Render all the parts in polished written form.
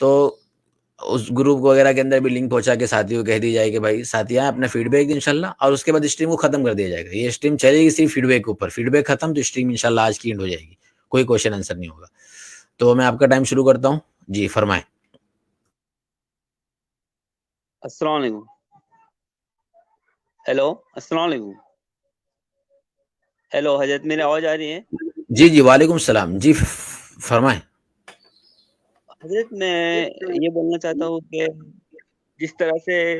تو اس گروپ وغیرہ کے اندر بھی لنک پہنچا کے ساتھیوں کو کہہ دی جائے کہ بھائی ساتھی آئیں اپنا فیڈ بیک دیں انشاءاللہ، اور اس کے بعد اسٹریم کو ختم کر دیا جائے گا. یہ اسٹریم چلے گی صرف فیڈ بیک کے اوپر، فیڈ بیک ختم تو اسٹریم انشاءاللہ آج کی اینڈ ہو جائے گی، کوئی کوشچن آنسر نہیں ہوگا. تو میں آپ کا ٹائم شروع کرتا ہوں. جی فرمائیں. السلام علیکم. ہیلو السلام علیکم. ہیلو حضرت، میری آواز آ رہی ہے؟ جی جی وعلیکم السلام. جی فرمائیں. حضرت میں یہ بولنا چاہتا ہوں کہ جس طرح سے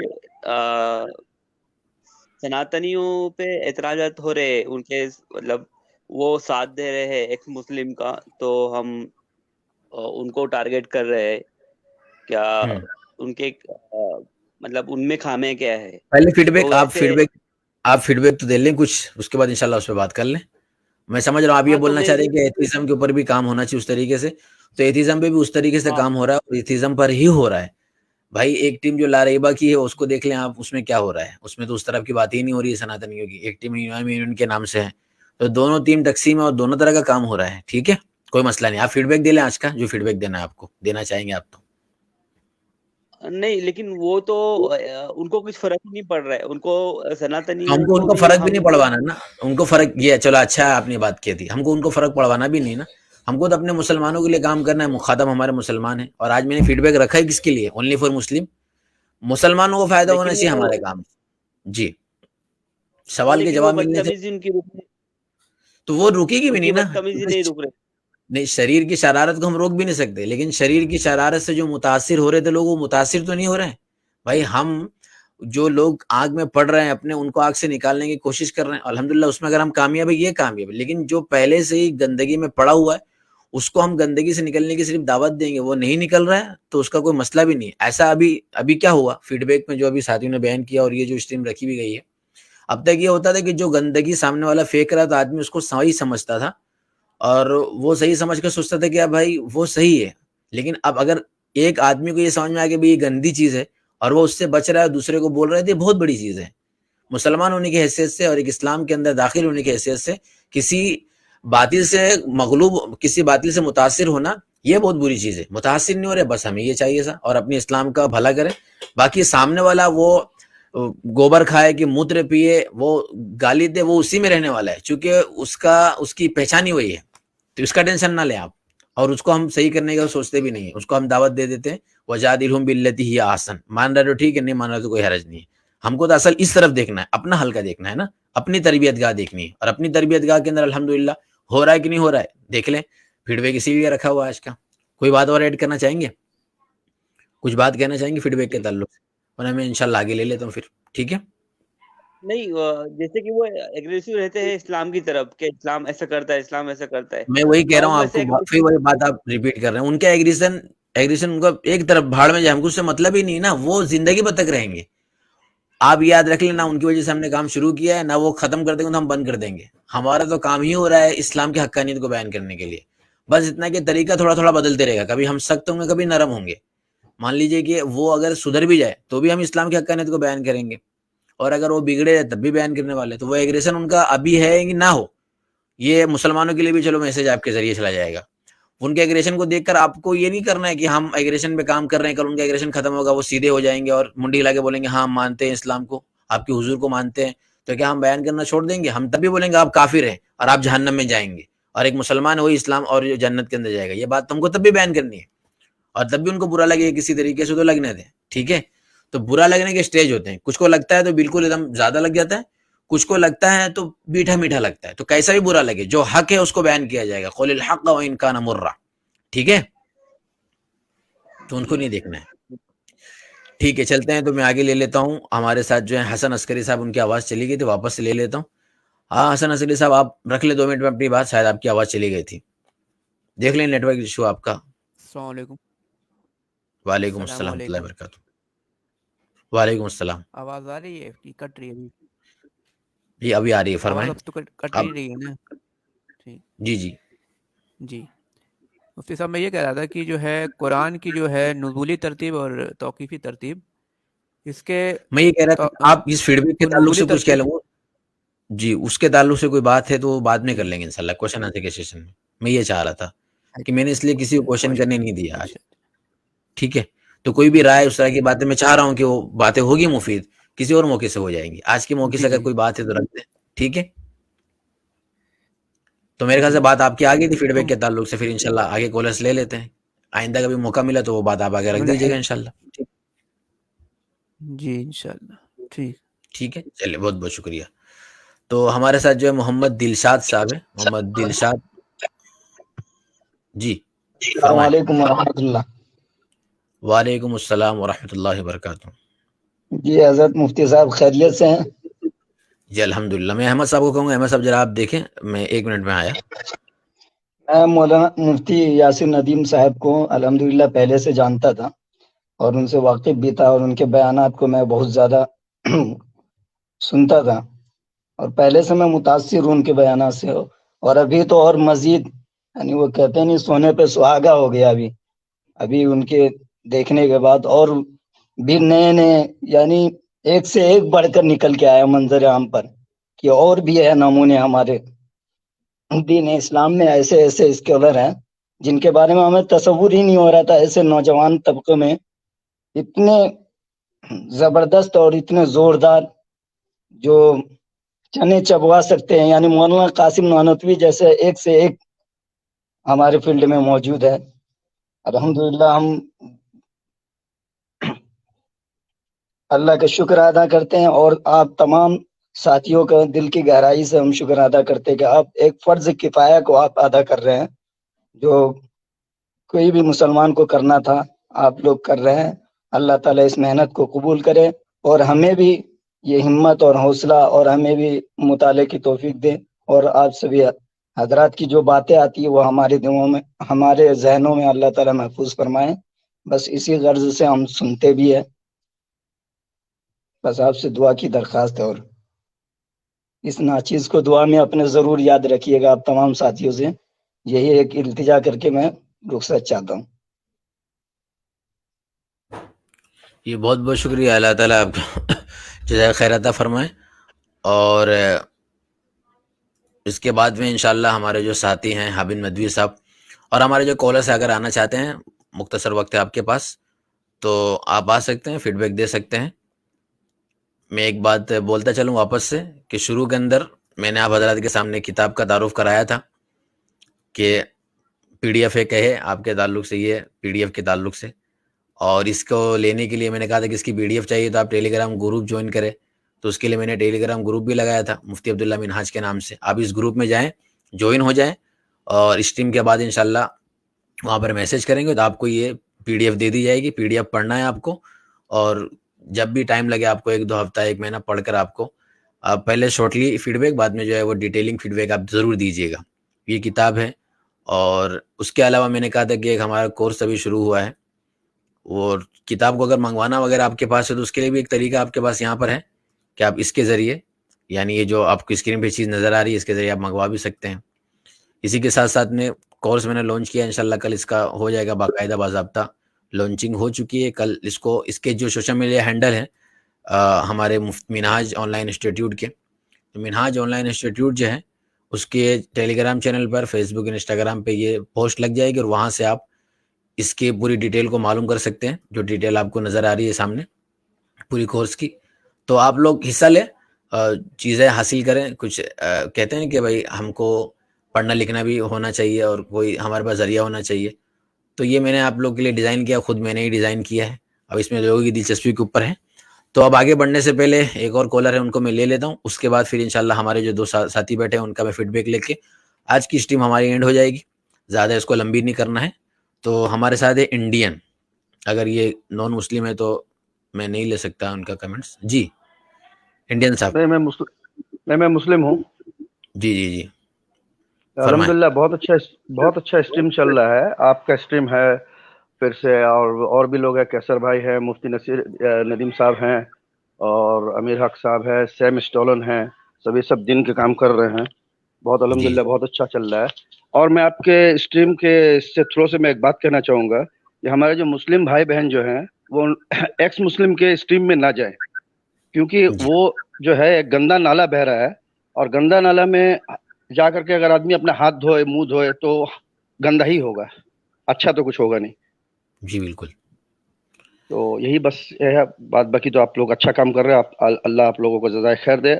سناتنیوں پہ اعتراضات ہو رہے، ان کے مطلب وہ ساتھ دے رہے ہیں ایک مسلم کا، تو ہم ان کو ٹارگیٹ کر رہے ہیں. کیا ان کے مطلب ان میں خامے کیا ہے؟ پہلے فیڈ بیک، تو آپ ویسے فیڈ بیک تو دے لیں کچھ، اس کے بعد انشاءاللہ اس پہ بات کر لیں. میں سمجھ رہا ہوں آپ یہ ہاں، تو بولنا میں چاہ رہے ہیں کہ ایتھیزم کے اوپر بھی کام ہونا چاہیے اس طریقے سے. تو ایتھیزم پہ بھی اس طریقے سے ہاں کام ہو رہا ہے، اور ایتھیزم پر ہی ہو رہا ہے. بھائی ایک ٹیم جو لاریبا کی ہے اس کو دیکھ لیں آپ، اس میں کیا ہو رہا ہے. اس میں تو اس طرح کی بات ہی نہیں ہو رہی ہے سناتنیوں کی. ایک ٹیم یونین کے نام سے ہے، تو دونوں ٹیم تقسیم ہے اور دونوں طرح کا کام ہو رہا ہے. ٹھیک ہے، کوئی مسئلہ نہیں. آپ فیڈ بیک دے لیں آج کا، جو فیڈ بیک دینا ہے آپ کو دینا چاہیں گے آپ. تو نہیں، لیکن وہ تو ان کو کچھ فرق نہیں پڑ رہا ہے. ان کو ہم سناتنیوں کو ان کو کو بھی فرق بھی ہم نہیں پڑوانا نا. ان کو فرق یہ چلو اچھا ہے آپ نے بات کی تھی، ہم کو ان کو فرق پڑوانا بھی نہیں نا. ہم کو تو اپنے مسلمانوں کے لیے کام کرنا ہے. مخاطب ہمارے مسلمان ہیں، اور آج میں نے فیڈ بیک رکھا ہے کس کے لیے؟ Only for Muslim. مسلمانوں کو فائدہ ہونا لیکن چاہیے وہ ہمارے کام. جی ہاں، سوال کے لیکن وہ جواب ملنے سے بدتمیزی ان کی تو وہ رکے گی بھی ان کی نہیں نا. بدتمیزی نہیں رک رہے. نہیں، شریر کی شرارت کو ہم روک بھی نہیں سکتے، لیکن شریر کی شرارت سے جو متاثر ہو رہے تھے لوگ، وہ متاثر تو نہیں ہو رہے ہیں. بھائی ہم جو لوگ آگ میں پڑ رہے ہیں اپنے، ان کو آگ سے نکالنے کی کوشش کر رہے ہیں. الحمدللہ اس میں اگر ہم کامیاب ہے یہ کامیاب ہے. لیکن جو پہلے سے ہی گندگی میں پڑا ہوا ہے، اس کو ہم گندگی سے نکلنے کی صرف دعوت دیں گے، وہ نہیں نکل رہا ہے تو اس کا کوئی مسئلہ بھی نہیں ہے. ایسا ابھی کیا ہوا فیڈ بیک میں جو ابھی ساتھیوں نے بیان کیا، اور یہ جو اسٹریم رکھی بھی گئی ہے، اب تک یہ ہوتا تھا کہ جو گندگی سامنے والا پھینک رہا تھا آدمی اس کو صحیح سمجھتا تھا، اور وہ صحیح سمجھ کر سوچتا تھا کہ بھائی وہ صحیح ہے. لیکن اب اگر ایک آدمی کو یہ سمجھ میں آ کہ یہ گندی چیز ہے اور وہ اس سے بچ رہا ہے، دوسرے کو بول رہا ہے، تو یہ بہت بڑی چیز ہے. مسلمان ہونے کی حیثیت سے اور ایک اسلام کے اندر داخل ہونے کی حیثیت سے کسی باطل سے مغلوب، کسی باطل سے متاثر ہونا، یہ بہت بری چیز ہے. متاثر نہیں ہو رہے، بس ہمیں یہ چاہیے سا، اور اپنے اسلام کا بھلا کریں. باقی سامنے والا وہ گوبر کھائے کہ موتر پیے، وہ گالی دے، وہ اسی میں رہنے والا ہے، چونکہ اس کی پہچان ہی وہی ہے. تو اس کا ٹینشن نہ لیں آپ. اور اس کو ہم صحیح کرنے کا سوچتے بھی نہیں ہیں، اس کو ہم دعوت دے دیتے ہیں. وجادلہم باللتی ہی احسن. مان رہا تو ٹھیک ہے، نہیں مان رہا تو کوئی حرج نہیں ہے. ہم کو تو اصل اس طرف دیکھنا ہے، اپنا حلقہ دیکھنا ہے نا، اپنی تربیت گاہ دیکھنی ہے. اور اپنی تربیت گاہ کے اندر الحمدللہ ہو رہا ہے کہ نہیں ہو رہا ہے دیکھ لیں. فیڈ بیک اسی لیے رکھا ہوا ہے آج کا. کوئی بات اور ایڈ کرنا چاہیں گے؟ کچھ بات کہنا چاہیں گے فیڈ بیک کے جی تعلق سے؟ ورنہ میں انشاءاللہ آگے لے لیتا ہوں پھر. ٹھیک ہے. نہیں، جیسے کہ وہ ایگریسو رہتے ہیں اسلام کی طرف، کہ اسلام ایسا کرتا ہے، اسلام ایسا کرتا ہے. میں وہی کہہ میں رہا ان ہوں میں آپ سے کو، ایک پھر وہی بات آپ ریپیٹ کر رہے ہیں. ان کا ایگریشن ان کا ایک طرف بھاڑ میں جائے، ہم کو اس سے مطلب ہی نہیں نا. وہ زندگی بھر تک رہیں گے. آپ یاد رکھ لیں، نہ ان کی وجہ سے ہم نے کام شروع کیا ہے، نہ وہ ختم کر دیں گے تو ہم بند کر دیں گے. ہمارا تو کام ہی ہو رہا ہے اسلام کی حقانیت کو بیان کرنے کے لیے. بس اتنا کہ طریقہ تھوڑا تھوڑا بدلتے رہے گا. کبھی ہم سخت ہوں گے، کبھی نرم ہوں گے. مان لیجئے کہ وہ اگر سدھر بھی جائے تو بھی ہم اسلام کی حقانیت کو بیان کریں گے، اور اگر وہ بگڑے تب بھی بیان کرنے والے. تو وہ ایگریشن ان کا ابھی ہے کہ نہ ہو، یہ مسلمانوں کے لیے بھی چلو میسج آپ کے ذریعے چلا جائے گا. ان کے ایگریشن کو دیکھ کر آپ کو یہ نہیں کرنا ہے کہ ہم ایگریشن پہ کام کر رہے ہیں، کل ان کا ایگریشن ختم ہوگا وہ سیدھے ہو جائیں گے اور منڈی ہلا کے بولیں گے ہاں ہم مانتے ہیں اسلام کو، آپ کے حضور کو مانتے ہیں. تو کیا ہم بیان کرنا چھوڑ دیں گے؟ ہم تب بھی بولیں گے آپ کافر ہیں اور آپ جہنم میں جائیں گے، اور ایک مسلمان وہی اسلام اور جنت کے اندر جائے گا. یہ بات تم کو تب بھی بیان کرنی ہے. اور تب بھی ان کو برا لگے کسی طریقے سے تو لگنے دیں. ٹھیک ہے. تو برا لگنے کے اسٹیج ہوتے ہیں. کچھ کو لگتا ہے تو بالکل ایک دم زیادہ لگ جاتا ہے، کچھ کو لگتا ہے تو میٹھا میٹھا لگتا ہے. تو کیسا بھی برا لگے، جو حق ہے اس کو بیان کیا جائے گا. قول الحق وان کان مرا. ٹھیک ہے. تو ان کو نہیں دیکھنا ہے. ٹھیک ہے، چلتے ہیں. تو میں آگے لے لیتا ہوں. ہمارے ساتھ جو ہیں حسن عسکری صاحب، ان کی آواز چلی گئی تھی، واپس سے لے لیتا ہوں. ہاں حسن عسکری صاحب آپ رکھ لیں 2 منٹ میں اپنی بات، شاید آپ کی آواز چلی گئی تھی. دیکھ لیں نیٹ ورک ایشو آپ کا. السلام علیکم. وعلیکم السلام السلام ورحمۃ اللہ علیکم. وبرکاتہ. وعلیکم السلام. آواز آ رہی ہے کہ کٹ رہی ہے ابھی؟ جی ابھی آ رہی ہے، آواز فرمائیں. اب تو کٹ اب نہیں رہی ہے نا؟ ٹھیک. جی جی جی مفتی صاحب، میں یہ کہہ رہا تھا کہ جو ہے قرآن کی جو ہے نزولی ترتیب اور توقیفی ترتیب، اس کے میں یہ کہہ رہا تھا آپ اس فیڈ بیک کے تو تعلق نزولی سے کچھ کہہ ترتیب. لوں. جی اس کے تعلق سے کوئی بات ہے تو بعد میں کر جی لیں گے انشاءاللہ کوشچن آنسر کے سیشن میں. میں یہ چاہ رہا تھا کہ میں نے اس لیے کسی کو کوشچن کوشچن. کرنے نہیں دیا آج. اچھا ٹھیک ہے. تو کوئی بھی رائے اس طرح کی باتیں میں چاہ رہا ہوں کہ وہ باتیں ہوگی مفید، کسی اور موقع سے ہو جائیں گی. آج کے موقع سے اگر کوئی بات ہے تو رکھ دیں. ٹھیک ہے. تو میرے خیال سے بات آپ کی آ گئی تھی فیڈ بیک کے تعلق سے. پھر انشاءاللہ آگے کالرس لے لیتے ہیں. آئندہ کبھی موقع ملا تو وہ بات آپ آگے رکھ دیجیے گا انشاءاللہ. جی انشاءاللہ. ٹھیک ہے. چلیے بہت بہت شکریہ. تو ہمارے ساتھ جو ہے محمد دلشاد صاحب ہے. محمد دلشاد جی السلام علیکم ورحمۃ اللہ. وعلیکم السلام ورحمۃ اللہ وبرکاتہ. جی حضرت مفتی صاحب خیریت سے ہیں؟ جی الحمد للہ. میں احمد صاحب کو کہوں گا احمد صاحب ذرا آپ دیکھیں، میں 1 منٹ میں آیا. میں مولانا مفتی یاسر ندیم صاحب کو الحمدللہ پہلے سے جانتا تھا اور ان سے واقف بھی تھا، اور ان کے بیانات کو میں بہت زیادہ سنتا تھا، اور پہلے سے میں متاثر ہوں ان کے بیانات سے. اور ابھی تو اور مزید، یعنی وہ کہتے نہیں سونے پہ سہاگا ہو گیا. ابھی ان کے دیکھنے کے بعد اور بھی نئے نئے، یعنی ایک سے ایک بڑھ کر نکل کے آیا منظر عام پر، کہ اور بھی ہے نمونے ہمارے دین اسلام میں. ایسے ایسے اسکالر ہیں جن کے بارے میں ہمیں تصور ہی نہیں ہو رہا تھا. ایسے نوجوان طبقے میں اتنے زبردست اور اتنے زوردار جو چنے چبوا سکتے ہیں، یعنی مولانا قاسم نانوتوی جیسے ایک سے ایک ہمارے فیلڈ میں موجود ہے. الحمدللہ ہم اللہ کا شکر ادا کرتے ہیں، اور آپ تمام ساتھیوں کا دل کی گہرائی سے ہم شکر ادا کرتے ہیں کہ آپ ایک فرض کفایہ کو آپ ادا کر رہے ہیں، جو کوئی بھی مسلمان کو کرنا تھا آپ لوگ کر رہے ہیں. اللہ تعالیٰ اس محنت کو قبول کرے، اور ہمیں بھی یہ ہمت اور حوصلہ اور ہمیں بھی مطالعے کی توفیق دے. اور آپ سبھی حضرات کی جو باتیں آتی ہیں وہ ہمارے دلوں میں، ہمارے ذہنوں میں اللہ تعالیٰ محفوظ فرمائے. بس اسی غرض سے ہم سنتے بھی ہیں. بس آپ سے دعا کی درخواست ہے، اور اس ناچیز کو دعا میں اپنے ضرور یاد رکھیے گا آپ تمام ساتھیوں سے. یہی ایک التجا کر کے میں رخصت چاہتا ہوں. یہ بہت بہت شکریہ. اللہ تعالیٰ آپ کو جزائے خیر عطا فرمائے. اور اس کے بعد میں انشاءاللہ ہمارے جو ساتھی ہیں حابن ندوی صاحب اور ہمارے جو کالرز اگر آنا چاہتے ہیں، مختصر وقت ہے آپ کے پاس تو آپ آ سکتے ہیں، فیڈ بیک دے سکتے ہیں. میں ایک بات بولتا چلوں واپس سے کہ شروع کے اندر میں نے آپ حضرات کے سامنے کتاب کا تعارف کرایا تھا کہ پی ڈی ایف ایک ہے آپ کے تعلق سے، یہ پی ڈی ایف کے تعلق سے. اور اس کو لینے کے لیے میں نے کہا تھا کہ اس کی پی ڈی ایف چاہیے تو آپ ٹیلی گرام گروپ جوائن کریں. تو اس کے لیے میں نے ٹیلی گرام گروپ بھی لگایا تھا مفتی عبداللہ منہاج کے نام سے. آپ اس گروپ میں جائیں، جوائن ہو جائیں، اور اسٹریم کے بعد انشاءاللہ وہاں پر میسج کریں گے تو آپ کو یہ پی ڈی ایف دے دی جائے گی. پی ڈی ایف پڑھنا ہے آپ کو، اور جب بھی ٹائم لگے آپ کو 1-2 ہفتہ 1 مہینہ پڑھ کر آپ کو پہلے شارٹلی فیڈ بیک، بعد میں جو ہے وہ ڈیٹیلنگ فیڈ بیک آپ ضرور دیجیے گا. یہ کتاب ہے. اور اس کے علاوہ میں نے کہا تھا کہ ایک ہمارا کورس ابھی شروع ہوا ہے، اور کتاب کو اگر منگوانا وغیرہ آپ کے پاس ہے تو اس کے لیے بھی ایک طریقہ آپ کے پاس یہاں پر ہے کہ آپ اس کے ذریعے، یعنی یہ جو آپ کو اسکرین پہ چیز نظر آ رہی ہے اس کے ذریعے آپ منگوا بھی سکتے ہیں. اسی کے ساتھ ساتھ میں کورس میں نے لانچ کیا، انشاءاللہ کل اس کا ہو جائے گا باقاعدہ باضابطہ. لانچنگ ہو چکی ہے کل. اس کے جو سوشل میڈیا ہینڈل ہیں ہمارے منہاج آن لائن انسٹیٹیوٹ کے، تو منہاج آن لائن انسٹیٹیوٹ جو ہے اس کے ٹیلی گرام چینل پر، فیس بک، انسٹاگرام پہ یہ پوسٹ لگ جائے گی، اور وہاں سے آپ اس کی پوری ڈیٹیل کو معلوم کر سکتے ہیں، جو ڈیٹیل آپ کو نظر آ رہی ہے سامنے پوری کورس کی. تو آپ لوگ حصہ لیں، چیزیں حاصل کریں. کچھ کہتے ہیں کہ بھائی ہم کو پڑھنا لکھنا بھی ہونا چاہیے اور کوئی ہمارے پاس ذریعہ ہونا چاہیے. تو یہ میں نے آپ لوگ کے لیے ڈیزائن کیا، خود میں نے ہی ڈیزائن کیا ہے. اب اس میں لوگوں کی دلچسپی کے اوپر ہے. تو اب آگے بڑھنے سے پہلے ایک اور کالر ہے، ان کو میں لے لیتا ہوں. اس کے بعد پھر انشاءاللہ ہمارے جو 2 ساتھی بیٹھے ہیں ان کا میں فیڈ بیک لے کے آج کی اسٹریم ہماری اینڈ ہو جائے گی. زیادہ اس کو لمبی نہیں کرنا ہے. تو ہمارے ساتھ ہے انڈین، اگر یہ نان مسلم ہے تو میں نہیں لے سکتا ان کا کمنٹس. جی انڈین صاحب. میں مسلم ہوں. جی جی جی الحمدللہ بہت اچھا اسٹریم چل رہا ہے. آپ کا اسٹریم ہے پھر سے، اور بھی لوگ ہیں، کیسر بھائی ہیں، مفتی ندیم صاحب ہیں، اور امیر حق صاحب ہیں، سیم اسٹولن ہیں. سب دن کے کام کر رہے ہیں. بہت الحمدللہ بہت اچھا چل رہا ہے. اور میں آپ کے اسٹریم کے اس سے تھرو سے میں ایک بات کہنا چاہوں گا کہ ہمارے جو مسلم بھائی بہن جو ہیں وہ ایکس مسلم کے اسٹریم میں نہ جائیں، کیونکہ وہ جو ہے ایک گندا نالا بہ رہا ہے، اور گندا نالا میں جا کر کے اگر آدمی اپنا ہاتھ دھوئے، منہ دھوئے، تو گندا ہی ہوگا، اچھا تو کچھ ہوگا نہیں. جی بالکل. تو یہی بس یہ ہے بات. باقی تو آپ لوگ اچھا کام کر رہے ہیں, اللہ آپ لوگوں کو جزائے خیر دے.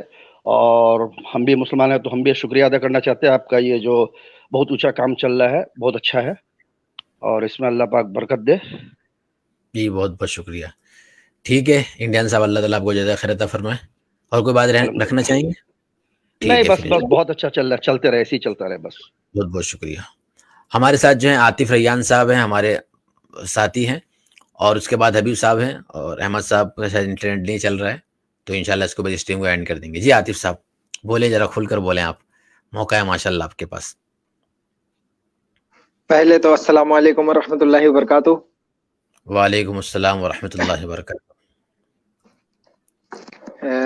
اور ہم بھی مسلمان ہیں تو ہم بھی شکریہ ادا کرنا چاہتے ہیں آپ کا. یہ جو بہت اونچا کام چل رہا ہے بہت اچھا ہے, اور اس میں اللہ پاک برکت دے. جی بہت بہت شکریہ. ٹھیک ہے انڈین صاحب, اللہ تعالیٰ آپ کو جزائے خیر عطا فرمائے. اور کوئی بات رکھنا چاہیں گے؟ نہیں ٹھیک ہے بس پھر بس بہت اچھا چل رہا ہے, چلتے رہے, ایسے ہی چلتا رہے بس. بہت بہت شکریہ. ہمارے ساتھ جو ہیں عاطف ریان صاحب ہیں, ہمارے ساتھی ہیں, اور اس کے بعد حبیب صاحب ہیں, اور احمد صاحب کا شاید انٹرنیٹ نہیں چل رہا ہے, تو انشاءاللہ اس کو بعد اسٹریم کو اینڈ کر دیں گے. جی عاطف صاحب بولیں, ذرا کھل کر بولیں, آپ موقع ہے ماشاء اللہ آپ کے پاس. پہلے تو السلام علیکم ورحمۃ اللہ وبرکاتہ. وعلیکم السلام ورحمۃ اللہ وبرکاتہ.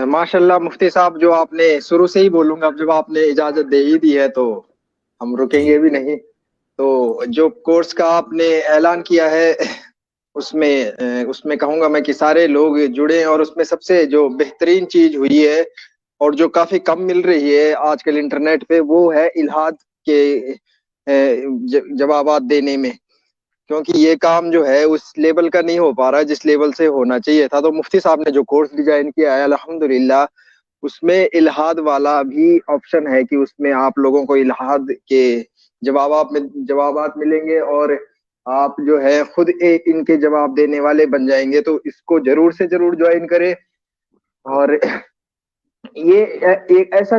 ماشاء اللہ مفتی صاحب, جو آپ نے شروع سے ہی بولوں گا, جب آپ نے اجازت دے ہی دی ہے تو ہم رکیں گے بھی نہیں. تو جو کورس کا آپ نے اعلان کیا ہے اس میں کہوں گا میں کہ سارے لوگ جڑے, اور اس میں سب سے جو بہترین چیز ہوئی ہے اور جو کافی کم مل رہی ہے آج کل انٹرنیٹ پہ, وہ ہے الہاد کے جوابات دینے میں. کیونکہ یہ کام جو ہے اس لیول کا نہیں ہو پا رہا جس لیول سے ہونا چاہیے تھا. تو مفتی صاحب نے جو کورس ڈیزائن کیا ہے الحمدللہ, اس میں الہاد والا بھی آپشن ہے کہ اس میں آپ لوگوں کو الہاد کے جوابات ملیں گے, اور آپ جو ہے خود ان کے جواب دینے والے بن جائیں گے. تو اس کو ضرور سے ضرور جوائن کریں. اور یہ ایک ایسا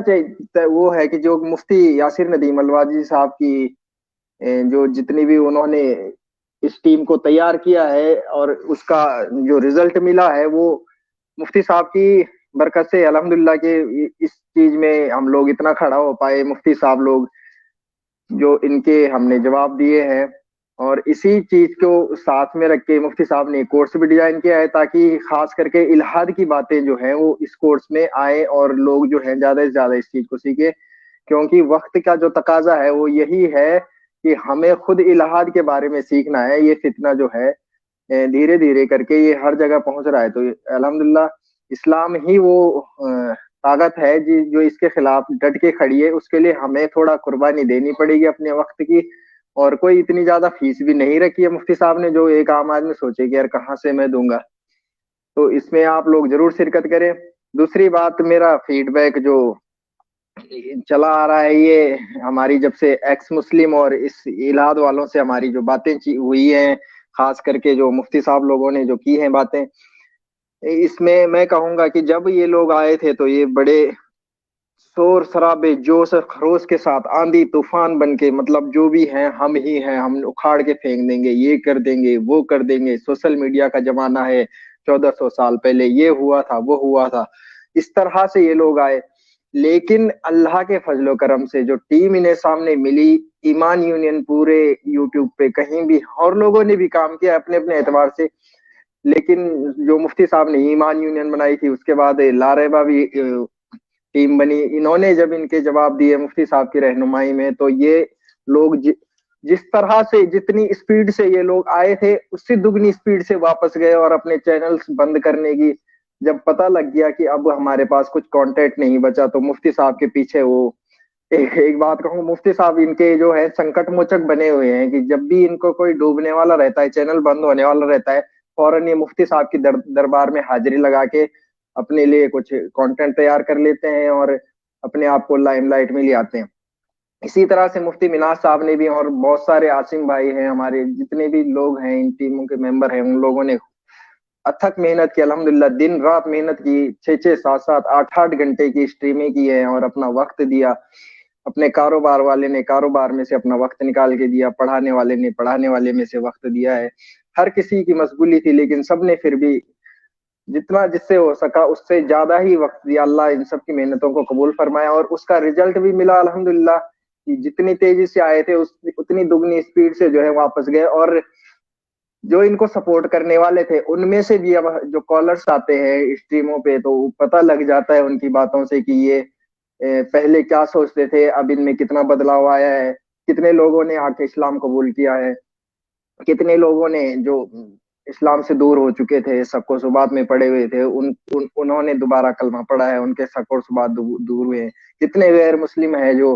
وہ ہے کہ جو مفتی یاسر ندیم الواجی صاحب کی جو جتنی بھی انہوں نے اس ٹیم کو تیار کیا ہے, اور اس کا جو رزلٹ ملا ہے وہ مفتی صاحب کی برکت سے الحمدللہ کہ اس چیز میں ہم لوگ اتنا کھڑا ہو پائے. مفتی صاحب لوگ جو ان کے ہم نے جواب دیے ہیں, اور اسی چیز کو ساتھ میں رکھ کے مفتی صاحب نے کورس بھی ڈیزائن کیا ہے تاکہ خاص کر کے الہاد کی باتیں جو ہیں وہ اس کورس میں آئے اور لوگ جو ہیں زیادہ سے زیادہ اس چیز کو سیکھیں. کیونکہ وقت کا جو تقاضا ہے وہ یہی ہے کہ ہمیں خود الہاد کے بارے میں سیکھنا ہے. یہ فتنہ جو ہے دھیرے دھیرے کر کے یہ ہر جگہ پہنچ رہا ہے. تو الحمدللہ اسلام ہی وہ طاقت ہے جو اس کے خلاف ڈٹ کے کھڑی ہے. اس کے لیے ہمیں تھوڑا قربانی دینی پڑے گی اپنے وقت کی, اور کوئی اتنی زیادہ فیس بھی نہیں رکھی ہے مفتی صاحب نے جو ایک عام آدمی سوچے کہ یار کہاں سے میں دوں گا. تو اس میں آپ لوگ ضرور شرکت کریں. دوسری بات, میرا فیڈ بیک جو چلا آ رہا ہے, یہ ہماری جب سے ایکس مسلم اور اس الہاد والوں سے ہماری جو باتیں ہوئی ہیں, خاص کر کے جو مفتی صاحب لوگوں نے جو کی ہیں باتیں, اس میں کہوں گا کہ جب یہ لوگ آئے تھے تو یہ بڑے شور شرابے جوش خروش کے ساتھ آندھی طوفان بن کے, مطلب جو بھی ہیں ہم ہی ہیں, ہم اکھاڑ کے پھینک دیں گے, یہ کر دیں گے, وہ کر دیں گے, سوشل میڈیا کا زمانہ ہے, 1400 سال پہلے یہ ہوا تھا وہ ہوا تھا, اس طرح سے یہ لوگ آئے. لیکن اللہ کے فضل و کرم سے جو ٹیم انہیں سامنے ملی, ایمان یونین پورے یوٹیوب پہ کہیں بھی, اور لوگوں نے بھی کام کیا اپنے اپنے اعتبار سے, لیکن جو مفتی صاحب نے ایمان یونین بنائی تھی, اس کے بعد لاریبا بھی ٹیم بنی, انہوں نے جب ان کے جواب دیے مفتی صاحب کی رہنمائی میں, تو یہ لوگ جس طرح سے جتنی اسپیڈ سے یہ لوگ آئے تھے اس سے دگنی اسپیڈ سے واپس گئے, اور اپنے چینلز بند کرنے کی جب پتہ لگ گیا کہ اب ہمارے پاس کچھ کانٹینٹ نہیں بچا, تو مفتی صاحب کے پیچھے وہ ایک بات کہوں, مفتی صاحب ان کے جو ہے سنکٹ موچک بنے ہوئے ہیں کہ جب بھی ان کو کوئی ڈوبنے والا رہتا ہے, چینل بند ہونے والا رہتا ہے, فوراً یہ مفتی صاحب کی دربار میں حاضری لگا کے اپنے لیے کچھ کانٹینٹ تیار کر لیتے ہیں اور اپنے آپ کو لائم لائٹ میں لے آتے ہیں. اسی طرح سے مفتی مناز صاحب نے بھی, اور بہت سارے عاصم بھائی ہیں, ہمارے جتنے بھی لوگ ہیں ان ٹیموں کے ممبر ہیں, ان لوگوں نے اتھک محنت کی, الحمدللہ دن رات محنت کی, 6 7 8 گھنٹے کی اسٹریمیں کی ہے, اور اپنا وقت دیا. اپنے کاروبار والے نے کاروبار میں سے اپنا وقت نکال کے دیا, پڑھانے والے نے پڑھانے والے میں سے وقت دیا ہے. ہر کسی کی مشغولی تھی, لیکن سب نے پھر بھی جتنا جس سے ہو سکا اس سے زیادہ ہی وقت دیا. اللہ ان سب کی محنتوں کو قبول فرمایا, اور اس کا رزلٹ بھی ملا الحمدللہ. جتنی تیزی سے آئے تھے اتنی دگنی اسپیڈ سے جو ہے واپس گئے, اور جو ان کو سپورٹ کرنے والے تھے ان میں سے بھی اب جو کالرز آتے ہیں اسٹریموں پہ, تو پتہ لگ جاتا ہے ان کی باتوں سے کہ یہ پہلے کیا سوچتے تھے, اب ان میں کتنا بدلاؤ آیا ہے, کتنے لوگوں نے آ کے اسلام قبول کیا ہے, کتنے لوگوں نے جو اسلام سے دور ہو چکے تھے, سب کو صبات میں پڑے ہوئے تھے, انہوں نے دوبارہ کلمہ پڑھا ہے, ان کے سب کو صبات دور ہوئے ہیں. کتنے غیر مسلم ہیں جو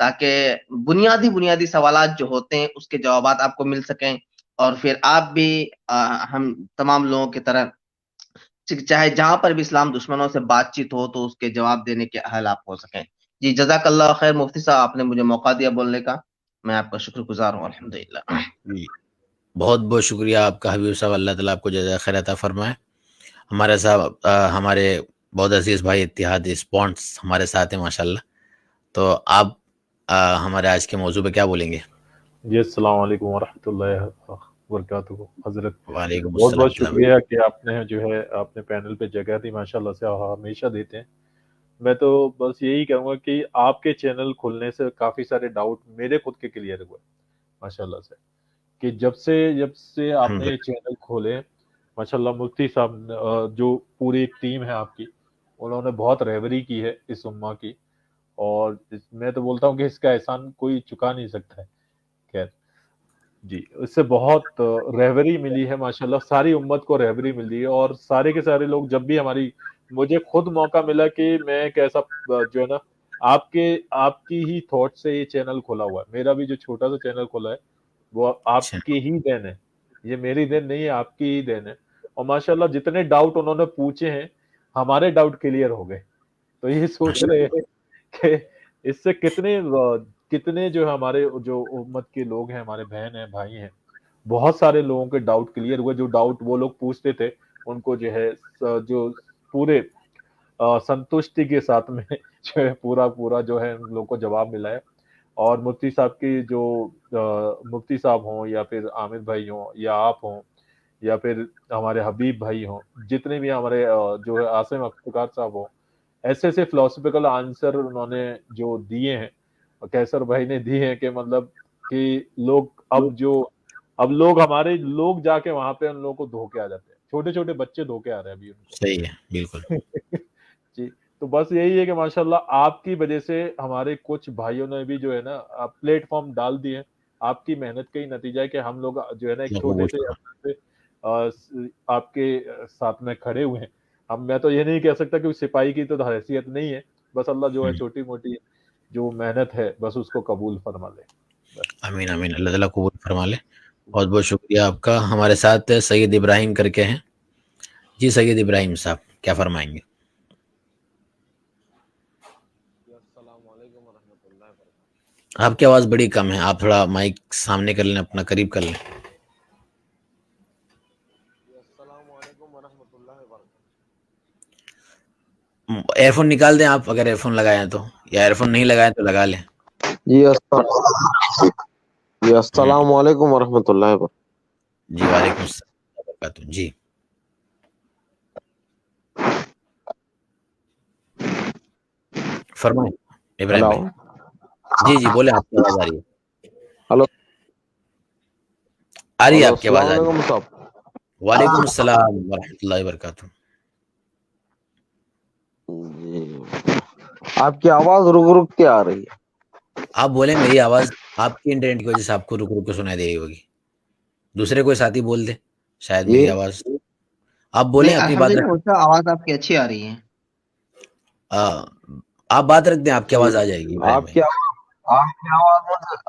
تاکہ بنیادی سوالات جو ہوتے ہیں اس کے جوابات آپ کو مل سکیں، اور پھر آپ بھی ہم تمام لوگوں کی طرح چاہے جہاں پر بھی اسلام دشمنوں سے بات چیت ہو تو اس کے جواب دینے کے اہل آپ ہو سکیں۔ جی جزاک اللہ خیر مفتی صاحب، آپ نے مجھے موقع دیا بولنے کا، میں آپ کا شکر گزار ہوں الحمدللہ۔ جی بہت بہت شکریہ آپ کا حبیب صاحب، اللہ تعالیٰ آپ کو جزائے خیر عطا فرمائے۔ ہمارے صاحب ہمارے بہت عزیز بھائی اتحاد اسپونٹس ہمارے ساتھ ہیں ماشاءاللہ، تو آپ ہمارے آج کے موضوع پہ کیا بولیں گے؟ جی السلام علیکم ورحمۃ اللہ وبرکاتہ۔ حضرت وعلیکم بہت بہت السلام۔ شکریہ کہ آپ نے جو ہے اپنے پینل پہ جگہ دی، ماشاءاللہ سے ہمیشہ دیتے ہیں۔ میں تو بس یہی کہوں گا کہ آپ کے چینل کھلنے سے کافی سارے ڈاؤٹ میرے خود کے کلیئر ہوئے ماشاءاللہ سے، کہ جب سے آپ نے یہ چینل کھولے ماشاءاللہ، مفتی صاحب جو پوری ایک ٹیم ہے آپ کی، انہوں نے بہت رہبری کی ہے اس امہ کی، اور میں تو بولتا ہوں کہ اس کا احسان کوئی چکا نہیں سکتا ہے۔ خیر جی، اس سے بہت رہبری ملی ہے ماشاءاللہ، ساری امت کو رہبری ملی ہے، اور سارے کے سارے لوگ جب بھی مجھے خود موقع ملا کہ میں ایک ایسا جو ہے نا آپ کی ہی تھاٹ سے یہ چینل کھولا ہوا ہے، میرا بھی جو چھوٹا سا چینل کھولا ہے وہ آپ کی ہی دین ہے، یہ میری دین نہیں ہے، آپ کی ہی دین ہے، اور ماشاءاللہ جتنے ڈاؤٹ انہوں نے پوچھے ہیں ہمارے ڈاؤٹ کلیئر ہو گئے، تو یہ سوچ رہے ہیں کہ اس سے کتنے جو ہمارے جو امت کے لوگ ہیں، ہمارے بہن ہیں، بھائی ہیں، بہت سارے لوگوں کے ڈاؤٹ کلیئر ہوئے، جو ڈاؤٹ وہ لوگ پوچھتے تھے ان کو جو ہے جو پورے سنتشٹی کے ساتھ میں جو ہے پورا جو ہے ان لوگوں کو جواب ملا ہے۔ اور مفتی صاحب کی جو مفتی صاحب ہوں یا پھر عامر بھائی ہوں یا آپ ہوں یا پھر ہمارے حبیب بھائی ہوں، جتنے بھی ہمارے جو ہے عاصم افتخار صاحب ہوں، ایسے فلاسفیکل آنسر انہوں نے جو دیے ہیں، کیسر بھائی نے دیے ہیں، کہ مطلب کہ اب لوگ ہمارے لوگ جا کے وہاں پہ ان لوگوں کو دھوکے آ جاتے ہیں، چھوٹے چھوٹے بچے دھوکے آ رہے ہیں ابھی ان کو۔ صحیح ہے، بالکل جی، تو بس یہی ہے کہ ماشاءاللہ آپ کی وجہ سے ہمارے کچھ بھائیوں نے بھی جو ہے نا پلیٹ فارم ڈال دیے، آپ کی محنت کا ہی نتیجہ ہے کہ ہم لوگ جو ہے نا ایک چھوٹے سے آپ کے ساتھ میں کھڑے ہوئے ہیں۔ میں تو یہ نہیں کہہ سکتا کہ سپاہی کی تو حیثیت نہیں ہے، بس اللہ جو ہے چھوٹی موٹی جو محنت ہے بس اس کو قبول فرما لے۔ آمین آمین، اللہ تعالیٰ قبول فرما لے۔ بہت بہت شکریہ آپ کا۔ ہمارے ساتھ سید ابراہیم کر کے ہیں۔ جی سید ابراہیم صاحب کیا فرمائیں گے؟ السلام علیکم ورحمۃ اللہ وبرکاتہ۔ آپ کی آواز بڑی کم ہے، آپ تھوڑا مائک سامنے کر لیں، اپنا قریب کر لیں۔ السلام علیکم ورحمۃ اللہ وبرکاتہ۔ ایئر فون نکال دیں آپ، اگر ایئر فون لگائیں تو، یا ایئر فون نہیں لگائیں تو لگا لیں۔ جی السلام علیکم ورحمۃ اللہ وبرکاتہ۔ جی وعلیکم السلام وبرکاتہ۔ جی فرمائیں ابراہیم بھائی۔ جی بولیں، آپ کی آواز آ رہی ہے۔ ہلو، آ رہی ہے آپ کی آواز؟ السلام علیکم صاحب۔ وعلیکم السلام ورحمۃ اللہ وبرکاتہ۔ جی آپ کی آواز رک کے آ رہی ہے۔ آپ بولیں، میری آواز آپ کی انٹرنیٹ کی وجہ سے آپ کو رک کے سنائی دے رہی ہوگی، دوسرے کوئی ساتھی بول دے شاید میری آواز۔ آپ بولیں اپنی بات، آواز آپ کی اچھی آ رہی ہے، آپ بات رکھ دیں، آپ کی آواز آ جائے گی۔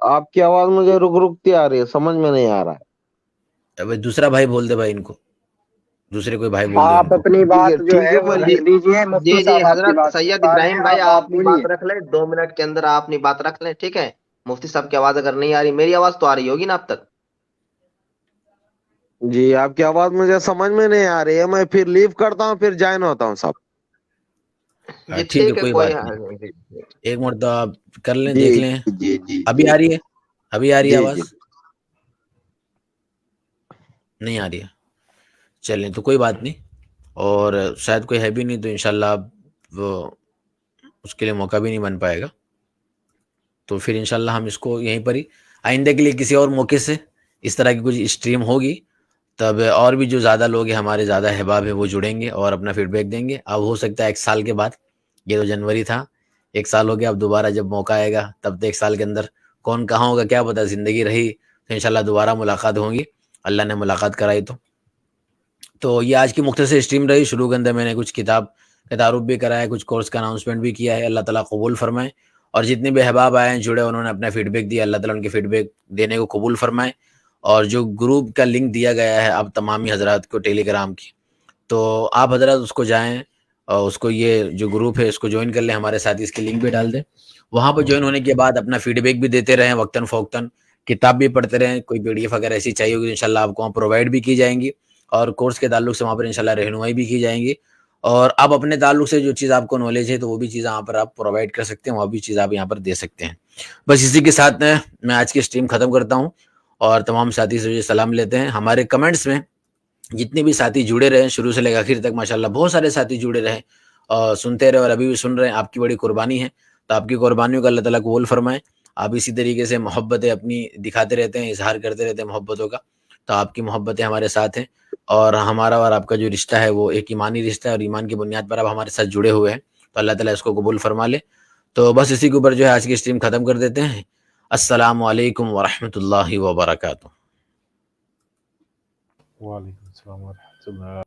آپ کی آواز مجھے رکتی آ رہی ہے، سمجھ میں نہیں آ رہا ہے۔ دوسرا بھائی بول دے بھائی، ان کو دوسرے کوئی بھائی بول دے۔ آپ اپنی بات جو ہے وہ رکھ دیجیے، مفتی صاحب حضرت سید ابراہیم بھائی آپ اپنی بات رکھ لیں، 2 منٹ کے اندر آپ اپنی بات رکھ لیں، ٹھیک ہے؟ مفتی صاحب کی آواز اگر نہیں آ رہی، میری آواز تو آ رہی ہوگی نا اب تک؟ جی آپ کی آواز مجھے سمجھ میں نہیں آ رہی ہے، میں پھر لیو کرتا ہوں، پھر جوائن ہوتا ہوں صاحب۔ ٹھیک ہے، کوئی بات نہیں، ایک مرتبہ آپ کر لیں، دیکھ لیں۔ ابھی آ رہی ہے؟ ابھی آ رہی ہے آواز؟ نہیں آ رہی ہے، چلیں تو کوئی بات نہیں، اور شاید کوئی ہے بھی نہیں تو انشاءاللہ وہ اس کے لیے موقع بھی نہیں بن پائے گا، تو پھر انشاءاللہ ہم اس کو یہیں پر ہی آئندہ کے لیے کسی اور موقع سے اس طرح کی کچھ اسٹریم ہوگی، تب اور بھی جو زیادہ لوگ ہیں، ہمارے زیادہ احباب ہیں، وہ جڑیں گے اور اپنا فیڈ بیک دیں گے۔ اب ہو سکتا ہے 1 سال کے بعد، یہ تو جنوری تھا، 1 سال ہو گیا، اب دوبارہ جب موقع آئے گا تب تو 1 سال کے اندر کون کہاں ہوگا کیا پتہ، زندگی رہی تو انشاءاللہ دوبارہ ملاقات ہوگی، اللہ نے ملاقات کرائی تو یہ آج کی مختصر اسٹریم رہی۔ شروع کے اندر میں نے کچھ کتاب کا تعارف بھی کرایا، کچھ کورس کا اناؤنسمنٹ بھی کیا ہے، اللہ تعالیٰ قبول فرمائے، اور جتنے بھی احباب آئے ہیں جڑے انہوں نے اپنا فیڈ بیک دیا, اللہ تعالیٰ ان کے فیڈ بیک دینے کو قبول فرمائے. اور جو گروپ کا لنک دیا گیا ہے اب تمامی حضرات کو ٹیلی گرام کی, تو آپ حضرات اس کو جائیں اور اس کو یہ جو گروپ ہے اس کو جوائن کر لیں. ہمارے ساتھ اس کی لنک بھی ڈال دیں. وہاں پہ جوائن ہونے کے بعد اپنا فیڈ بیک بھی دیتے رہیں وقتاً فوقتاً, کتاب بھی پڑھتے رہیں. کوئی پی ڈی ایف اگر ایسی چاہیے ہوگی انشاءاللہ آپ کو وہاں پرووائڈ بھی کی جائیں گی, اور کورس کے تعلق سے وہاں پر انشاءاللہ رہنمائی بھی کی جائیں گی. اور آپ اپنے تعلق سے جو چیز آپ کو نالج ہے تو وہ بھی چیز یہاں پر آپ پرووائڈ کر سکتے ہیں, وہ بھی چیز آپ یہاں پر دے سکتے ہیں. بس اسی کے ساتھ میں آج کی اسٹریم ختم کرتا ہوں اور تمام ساتھی سے سلام لیتے ہیں. ہمارے کمنٹس میں جتنے بھی ساتھی جڑے رہے شروع سے لے کر آخر تک ماشاءاللہ بہت سارے ساتھی جڑے رہے اور سنتے رہے اور ابھی بھی سن رہے ہیں, آپ کی بڑی قربانی ہے. تو آپ کی قربانیوں کا اللہ تعالیٰ قبول فرمائے. آپ اسی طریقے سے محبتیں اپنی دکھاتے رہتے ہیں, اظہار کرتے رہتے ہیں محبتوں کا. تو آپ کی محبتیں ہمارے ساتھ ہیں اور ہمارا اور آپ کا جو رشتہ ہے وہ ایک ایمانی رشتہ ہے, اور ایمان کی بنیاد پر آپ ہمارے ساتھ جڑے ہوئے ہیں. تو اللہ تعالیٰ اس کو قبول فرما لے. تو بس اسی کے اوپر جو ہے آج کی اسٹریم ختم کر دیتے ہیں. السلام علیکم ورحمۃ اللہ وبرکاتہ. وعلیکم السلام ورحمۃ اللہ.